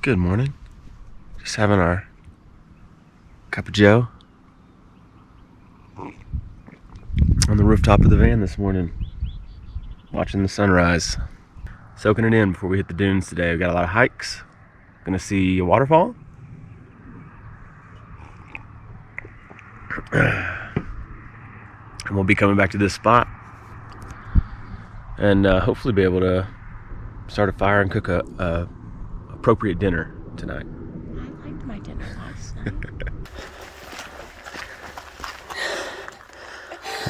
Good morning. Just having our cup of joe on the rooftop of the van this morning, watching the sunrise, soaking it in before we hit the dunes today. We've got a lot of hikes. Gonna see a waterfall. And we'll be coming back to this spot and hopefully be able to start a fire and cook a appropriate dinner tonight. I liked my dinner last night.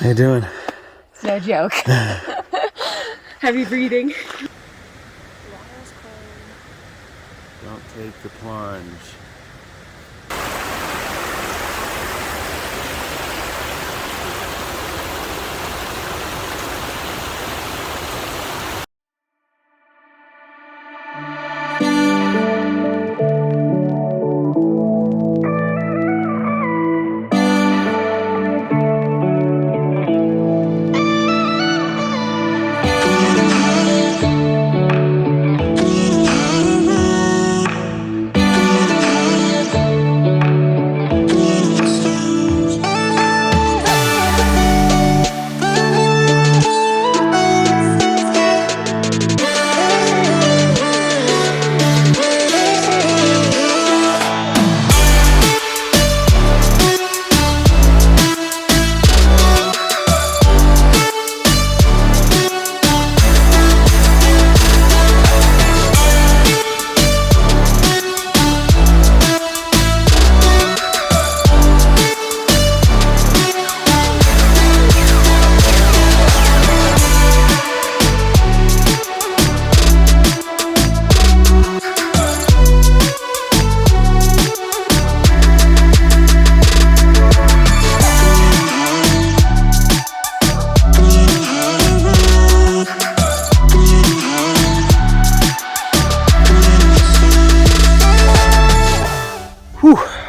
How you doing? It's no joke. Heavy breathing. Don't take the plunge.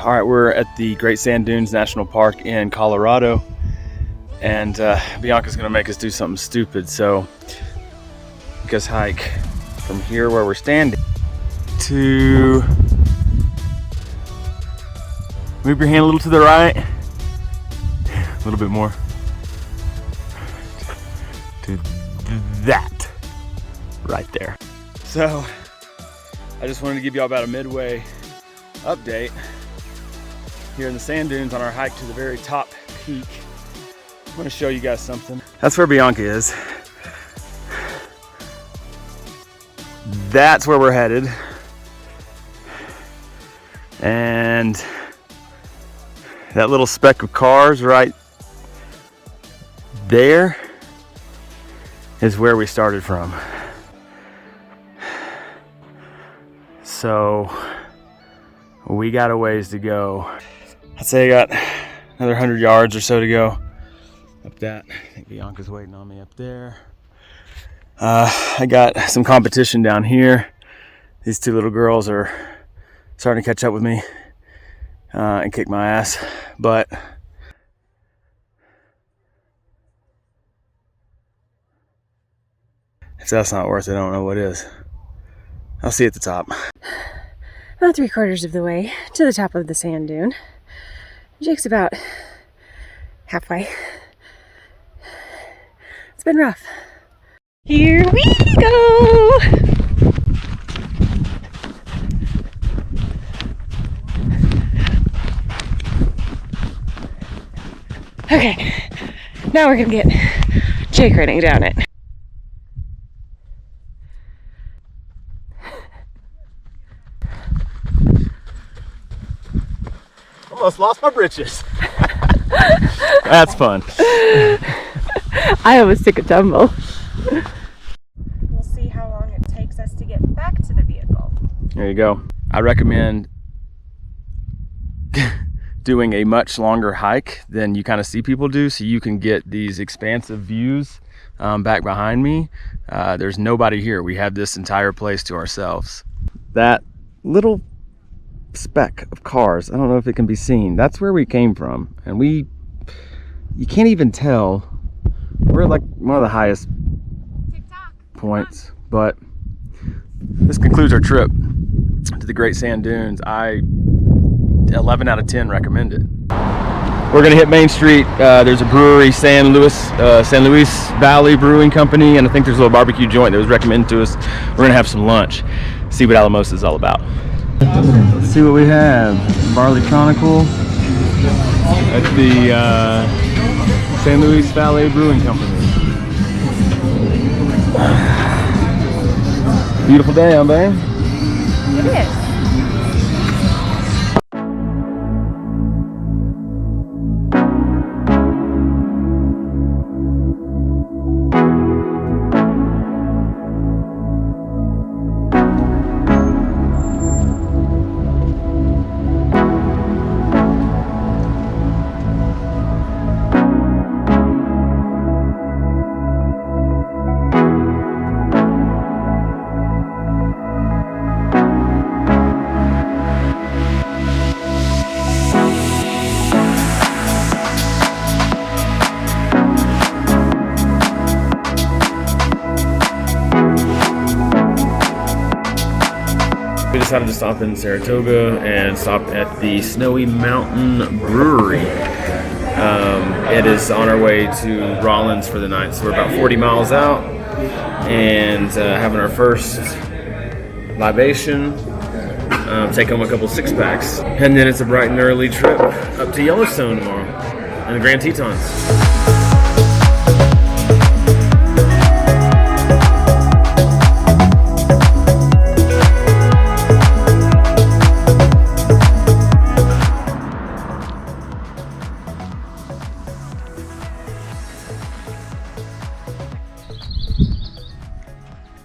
All right, we're at the Great Sand Dunes National Park in Colorado, and Bianca's gonna make us do something stupid. So, make us hike from here where we're standing to, move your hand a little to the right, a little bit more, to that, right there. So, I just wanted to give y'all about a midway update here in the sand dunes on our hike to the very top peak. I'm going to show you guys something. That's where Bianca is. That's where we're headed. And that little speck of cars right there is where we started from. So we got a ways to go. I'd say I got another 100 yards or so to go up that. I think Bianca's waiting on me up there. I got some competition down here. These two little girls are starting to catch up with me and kick my ass. But if that's not worth it, I don't know what is. I'll see you at the top. About 3/4 of the way to the top of the sand dune. Jake's about halfway. It's been rough. Here we go! Okay, now we're gonna get Jake running down it. Almost lost my britches. That's fun. I almost took a tumble. We'll see how long it takes us to get back to the vehicle. There you go. I recommend doing a much longer hike than you kind of see people do, so you can get these expansive views back behind me. There's nobody here. We have this entire place to ourselves. That little speck of cars, I don't know if it can be seen, that's where we came from. And you can't even tell. We're at like one of the highest points, but this concludes our trip to the Great Sand Dunes. 11 out of 10 recommend it. We're gonna hit Main Street. There's a brewery, San Luis Valley Brewing Company, and I think there's a little barbecue joint that was recommended to us. We're gonna have some lunch, see what Alamosa is all about. Let's see what we have. Barley Chronicle at the San Luis Valley Brewing Company. Beautiful day, huh, babe? It is. We decided to stop in Saratoga and stop at the Snowy Mountain Brewery. It is on our way to Rollins for the night, so we're about 40 miles out and having our first libation, take home a couple six-packs, and then it's a bright and early trip up to Yellowstone tomorrow and the Grand Tetons.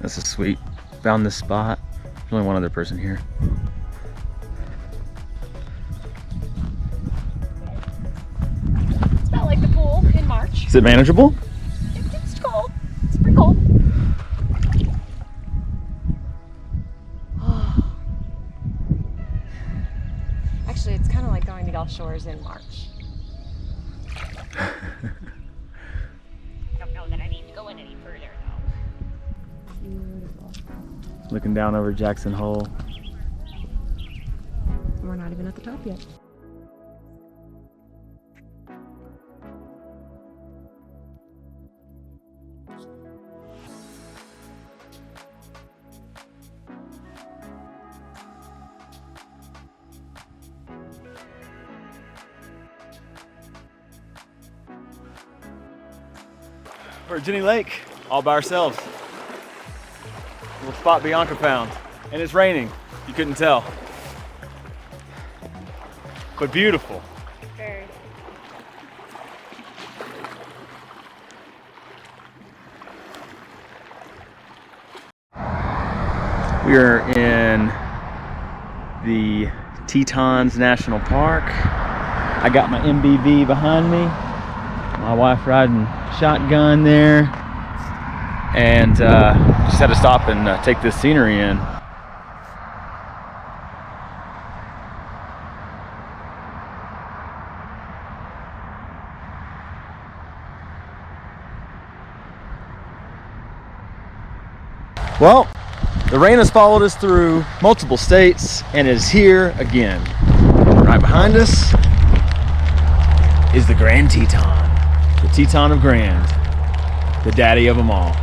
This is sweet. Found this spot. There's only one other person here. It's about like the pool in March. Is it manageable? It's cold. It's pretty cold. Actually, it's kind of like going to Gulf Shores in March. I don't know that I need to go in any further though. Beautiful. Looking down over Jackson Hole. We're not even at the top yet. We're at Jenny Lake, all by ourselves. Little spot Bianca found. And it's raining, you couldn't tell. But beautiful. Very. We are in the Tetons National Park. I got my MBV behind me. My wife riding shotgun there. And just had to stop and take this scenery in. Well, the rain has followed us through multiple states and is here again. Right behind us is the Grand Teton, the Teton of Grand, the daddy of them all.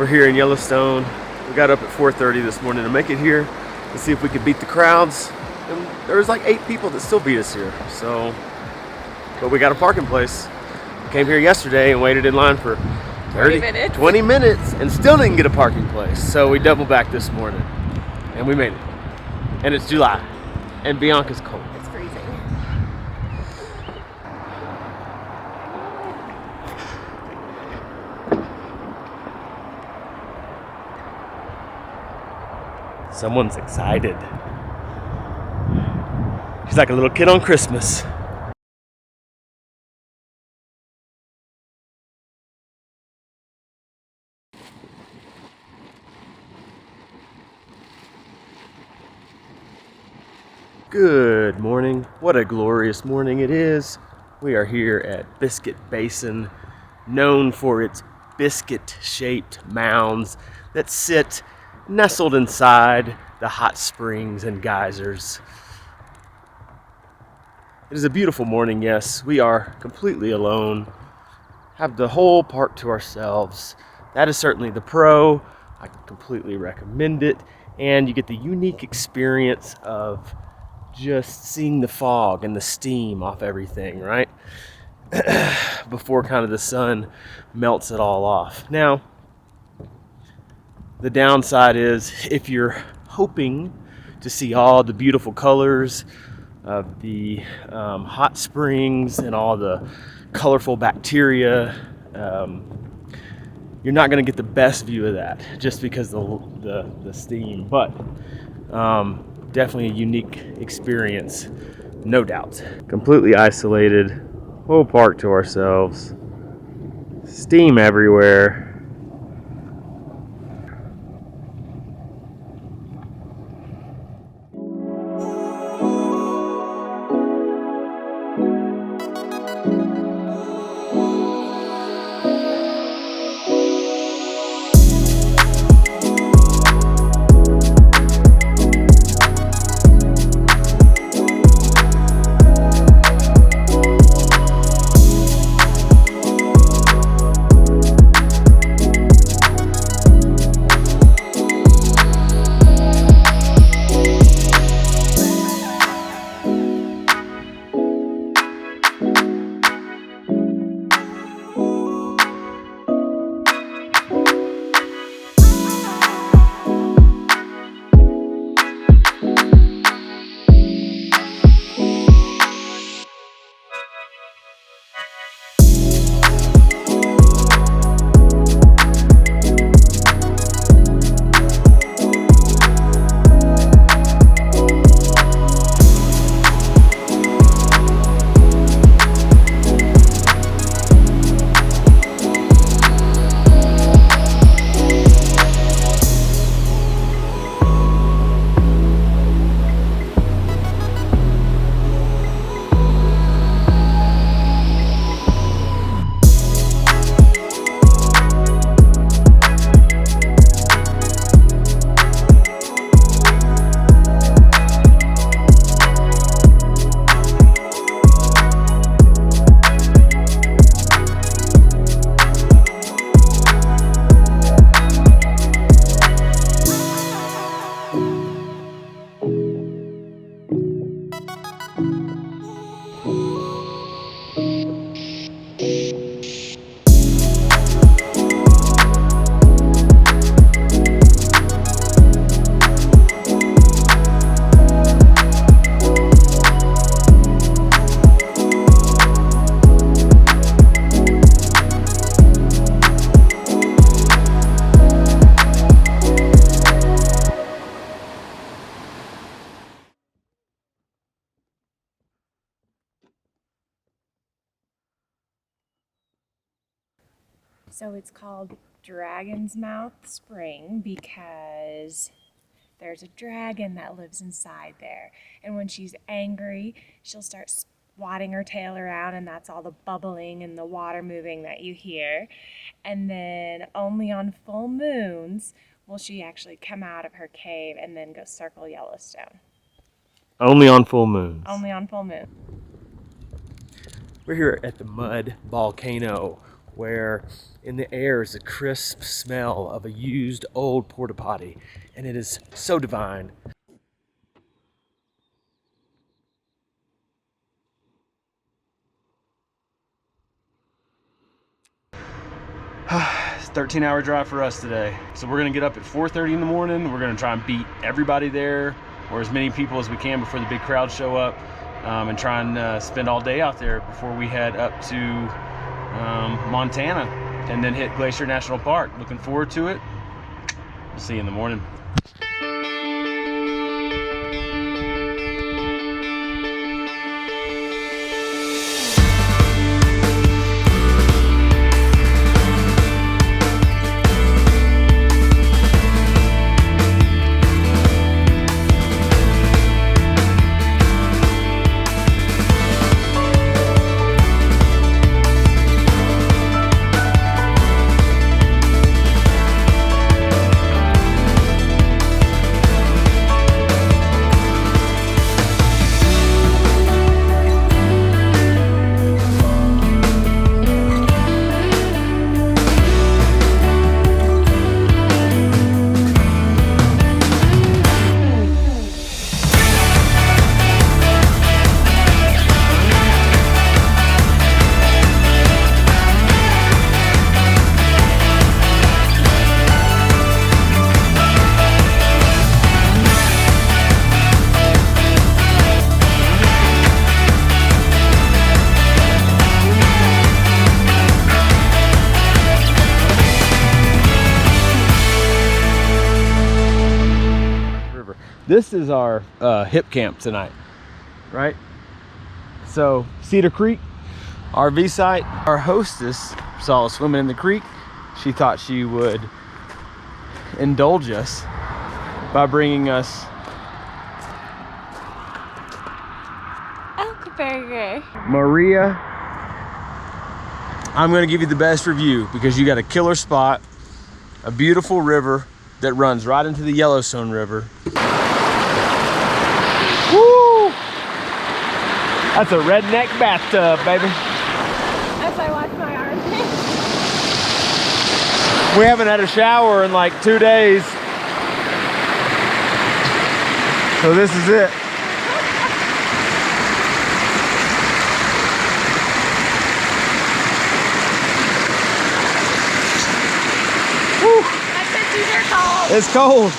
here in Yellowstone. We got up at 4:30 this morning to make it here to see if we could beat the crowds. And there was like 8 people that still beat us here. So, but we got a parking place. We came here yesterday and waited in line for 20 minutes and still didn't get a parking place. So we doubled back this morning and we made it. And it's July and Bianca's cold. It's freezing. Someone's excited. She's like a little kid on Christmas. Good morning. What a glorious morning it is. We are here at Biscuit Basin, known for its biscuit-shaped mounds that sit nestled inside the hot springs and geysers. It is a beautiful morning, yes. We are completely alone, have the whole park to ourselves. That is certainly the pro. I completely recommend it. And you get the unique experience of just seeing the fog and the steam off everything, right? Before kind of the sun melts it all off. Now, the downside is if you're hoping to see all the beautiful colors of the hot springs and all the colorful bacteria, you're not going to get the best view of that just because of the steam. But definitely a unique experience, no doubt. Completely isolated, whole park to ourselves, steam everywhere. So it's called Dragon's Mouth Spring because there's a dragon that lives inside there. And when she's angry, she'll start swatting her tail around, and that's all the bubbling and the water moving that you hear. And then only on full moons will she actually come out of her cave and then go circle Yellowstone. Only on full moons. Only on full moon. We're here at the Mud Volcano, where in the air is the crisp smell of a used old porta potty, and it is so divine. It's a 13-hour drive for us today. So we're gonna get up at 4:30 in the morning. We're gonna try and beat everybody there, or as many people as we can before the big crowds show up, and try and spend all day out there before we head up to Montana and then hit Glacier National Park. Looking forward to it. We'll see you in the morning. This is our hip camp tonight, right? So Cedar Creek, RV site. Our hostess saw us swimming in the creek. She thought she would indulge us by bringing us Burger. Maria. I'm gonna give you the best review because you got a killer spot, a beautiful river that runs right into the Yellowstone River. Woo! That's a redneck bathtub, baby. As I wash my arms. We haven't had a shower in like 2 days. So this is it. Woo! I said these are cold. It's cold.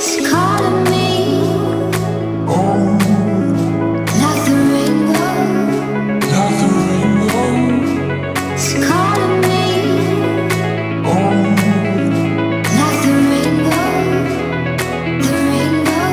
It's calling me, like the rainbow. It's calling me, like the rainbow. The rainbow.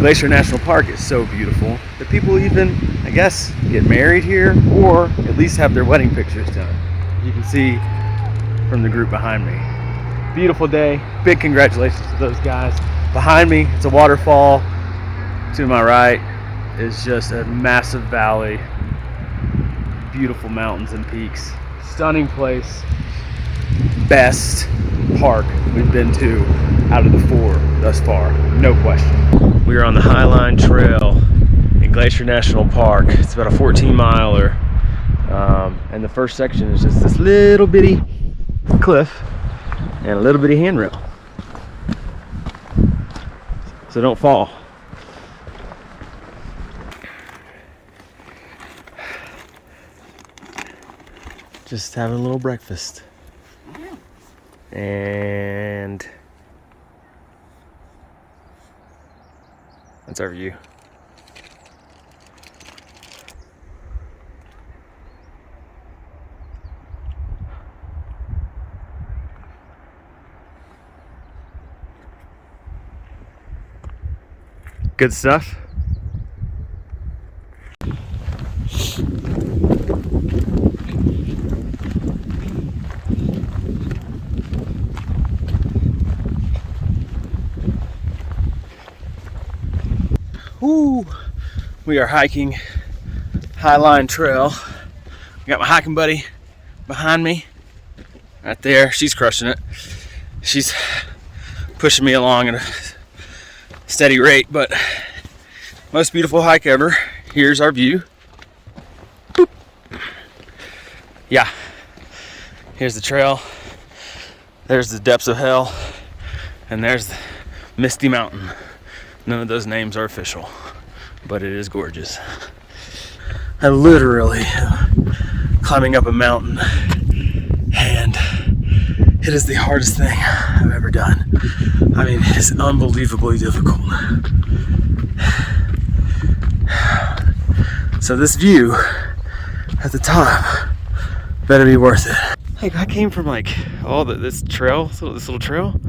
Glacier National Park is so beautiful that people even, I guess, get married here or at least have their wedding pictures done. You can see from the group behind me. Beautiful day. Big congratulations to those guys. Behind me, it's a waterfall. To my right is just a massive valley. Beautiful mountains and peaks. Stunning place. Best park we've been to out of the 4 thus far, no question. We are on the Highline Trail in Glacier National Park. It's about a 14-miler, and the first section is just this little bitty cliff and a little bitty handrail. So don't fall. Just having a little breakfast. And that's our view. Good stuff. Ooh, we are hiking Highline Trail. Got my hiking buddy behind me, right there. She's crushing it. She's pushing me along at a steady rate, but most beautiful hike ever. Here's our view. Boop. Yeah, here's the trail. There's the depths of hell, and there's the Misty Mountain. None of those names are official, but it is gorgeous. I literally climbing up a mountain, and it is the hardest thing I've ever done. I mean, it is unbelievably difficult. So this view at the top better be worth it. Like, I came from like this little trail,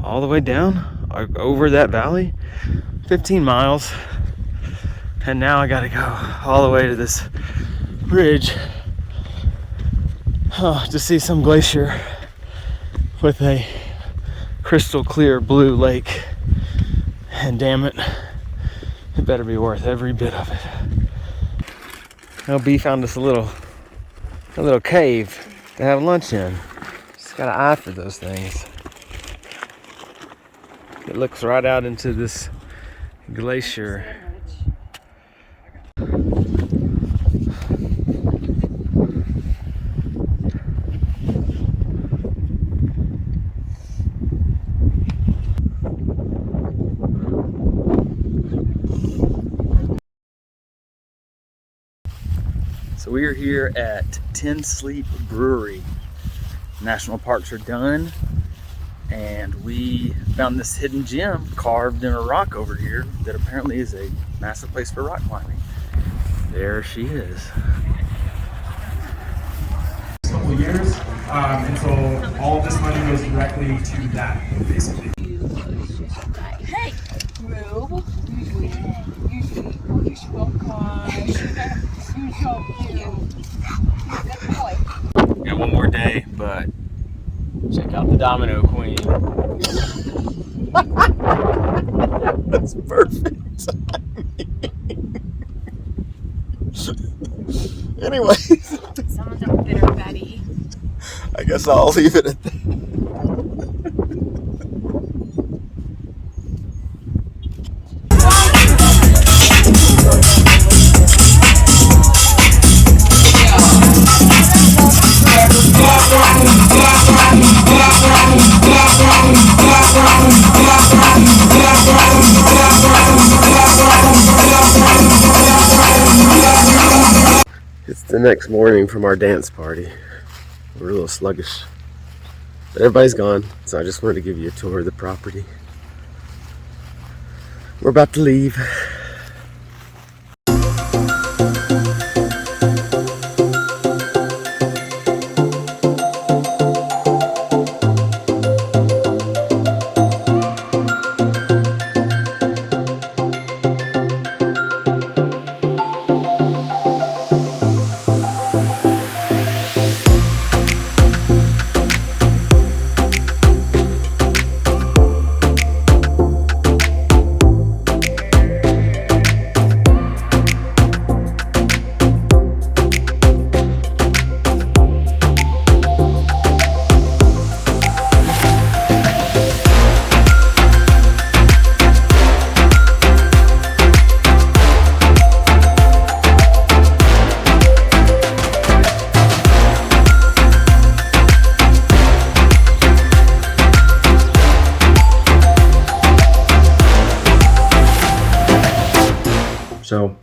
all the way down over that valley, 15 miles, and now I gotta go all the way to this bridge to see some glacier with a crystal clear blue lake. And damn it, it better be worth every bit of it. LB found us a little cave to have lunch in. Just got an eye for those things. It looks right out into this glacier. So we are here at 10 Sleep Brewery. National parks are done, and we found this hidden gem carved in a rock over here that apparently is a massive place for rock climbing. There she is. Couple of years, and so all of this money goes directly to that, basically. Hey, Rube. You should go gosh. You're so cute. Good boy. Got one more day, but check out the Domino Queen. That's perfect. Anyways, Someone's a bitter Betty. I guess I'll leave it at that. It's the next morning from our dance party. We're a little sluggish, but everybody's gone, so I just wanted to give you a tour of the property. We're about to leave. So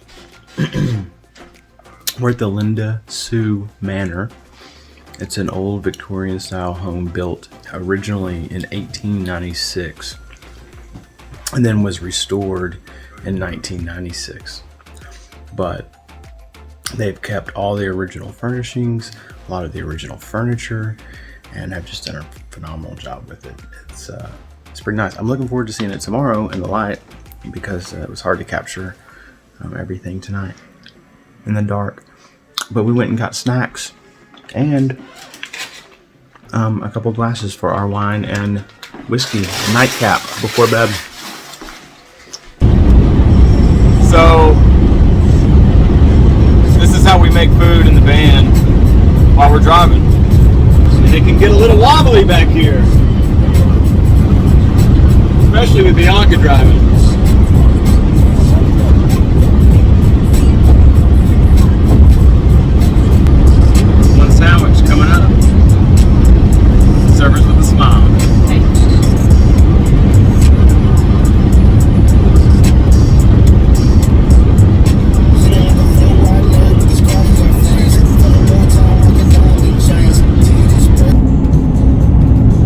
we're at the Linda Sue Manor. It's an old Victorian style home built originally in 1896 and then was restored in 1996. But they've kept all the original furnishings, a lot of the original furniture, and have just done a phenomenal job with it. It's pretty nice. I'm looking forward to seeing it tomorrow in the light because it was hard to capture everything tonight in the dark. But we went and got snacks and a couple glasses for our wine and whiskey nightcap before bed. So this is how we make food in the van while we're driving. And it can get a little wobbly back here, especially with Bianca driving. One sandwich coming up. Servers with a smile.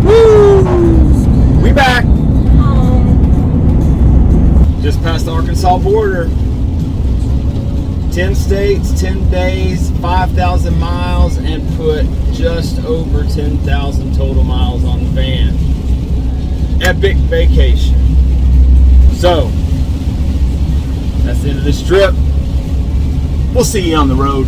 Woo! We back. Just past the Arkansas border. 10 states, 10 days, 5,000 miles, and put just over 10,000 total miles on the van. Epic vacation. So, that's the end of this trip. We'll see you on the road.